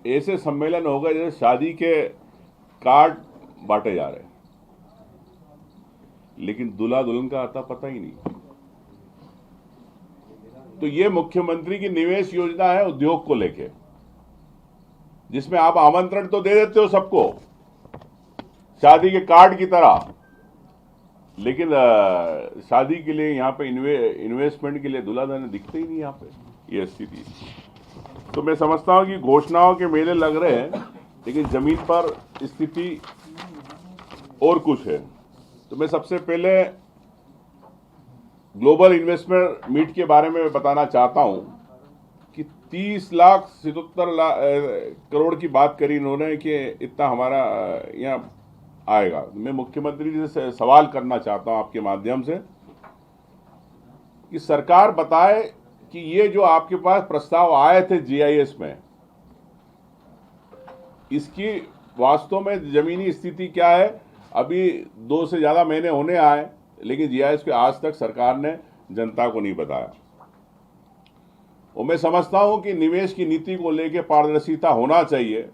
ऐसे सम्मेलन होगा जैसे शादी के कार्ड बांटे जा रहे हैं, लेकिन दूल्हा दुल्हन का आता पता ही नहीं। तो ये मुख्यमंत्री की निवेश योजना है उद्योग को लेके, जिसमें आप आमंत्रण तो दे देते हो सबको शादी के कार्ड की तरह, लेकिन शादी के लिए यहाँ पे इन्वेस्टमेंट के लिए दूल्हा दुल्हन दिखते ही नहीं यहाँ पे। ये स्थिति। तो मैं समझता हूँ कि घोषणाओं के मेले लग रहे हैं, लेकिन जमीन पर स्थिति और कुछ है। तो मैं सबसे पहले ग्लोबल इन्वेस्टमेंट मीट के बारे में बताना चाहता हूं कि 30,77,00,000 करोड़ की बात करी इन्होंने कि इतना हमारा यहाँ आएगा। मैं मुख्यमंत्री जी से सवाल करना चाहता हूं आपके माध्यम से कि सरकार बताए कि ये जो आपके पास प्रस्ताव आए थे जीआईएस में, इसकी वास्तव में जमीनी स्थिति क्या है। अभी 2 से ज्यादा महीने होने आए, लेकिन जीआईएस के आज तक सरकार ने जनता को नहीं बताया। और मैं समझता हूं कि निवेश की नीति को लेकर पारदर्शिता होना चाहिए।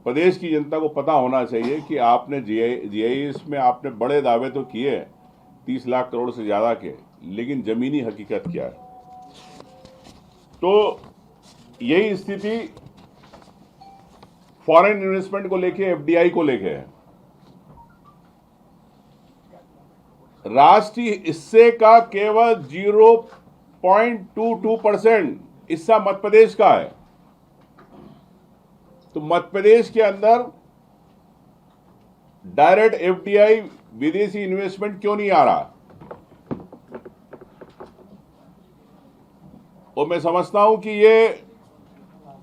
प्रदेश की जनता को पता होना चाहिए कि आपने जीआईएस में आपने बड़े दावे तो किए 30 लाख करोड़ से ज्यादा के, लेकिन जमीनी हकीकत क्या है। तो यही स्थिति फॉरेन इन्वेस्टमेंट को लेके, एफडीआई को लेके है। राष्ट्रीय हिस्से का केवल 0.22% हिस्सा मध्य प्रदेश का है। तो मध्य प्रदेश के अंदर डायरेक्ट एफडीआई विदेशी इन्वेस्टमेंट क्यों नहीं आ रहा। और मैं समझता हूं कि ये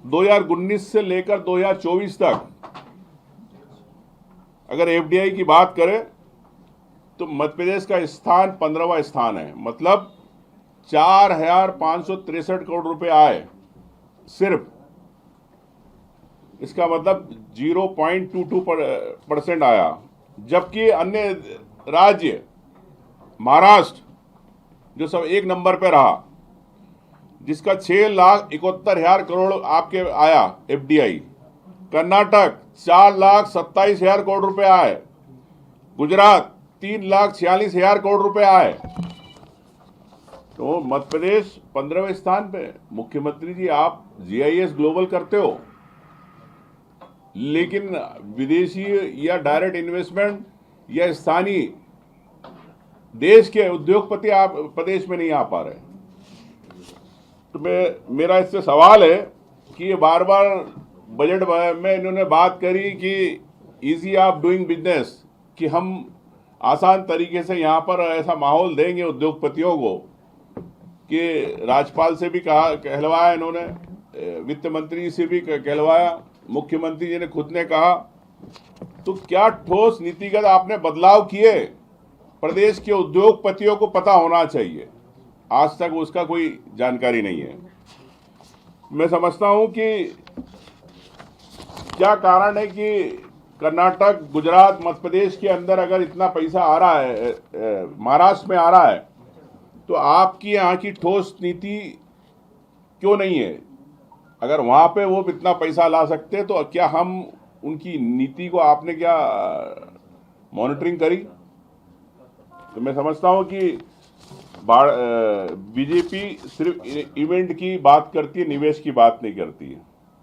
2019 से लेकर 2024 तक अगर एफडीआई की बात करें तो मध्य प्रदेश का स्थान 15वां स्थान है। मतलब 4,563 करोड़ रुपए आए सिर्फ, इसका मतलब 0.22% आया। जबकि अन्य राज्य, महाराष्ट्र जो सब एक नंबर पे रहा, जिसका 6,71,000 करोड़ आपके आया एफडीआई। कर्नाटक 4,27,000 करोड़ रुपए आए। गुजरात 3,46,000 करोड़ रुपए आए। तो मध्य प्रदेश 15वें स्थान पे। मुख्यमंत्री जी, आप जीआईएस ग्लोबल करते हो, लेकिन विदेशी या डायरेक्ट इन्वेस्टमेंट या स्थानीय देश के उद्योगपति आप प्रदेश में नहीं आ पा रहे। तो मेरा इससे सवाल है कि ये बार बार बजट में इन्होंने बात करी कि इजी ऑफ डूइंग बिजनेस, कि हम आसान तरीके से यहाँ पर ऐसा माहौल देंगे उद्योगपतियों को, कि राज्यपाल से भी कहलवाया इन्होंने, वित्त मंत्री से भी कहलवाया, मुख्यमंत्री जी ने खुद ने कहा। तो क्या ठोस नीतिगत आपने बदलाव किए? प्रदेश के उद्योगपतियों को पता होना चाहिए, आज तक उसका कोई जानकारी नहीं है। मैं समझता हूं कि क्या कारण है कि कर्नाटक, गुजरात, मध्य प्रदेश के अंदर अगर इतना पैसा आ रहा है, महाराष्ट्र में आ रहा है, तो आपकी यहाँ की ठोस नीति क्यों नहीं है? अगर वहां पे वो इतना पैसा ला सकते तो क्या हम उनकी नीति को आपने क्या मॉनिटरिंग करी? तो मैं समझता हूं कि बीजेपी सिर्फ इवेंट की बात करती है, निवेश की बात नहीं करती है।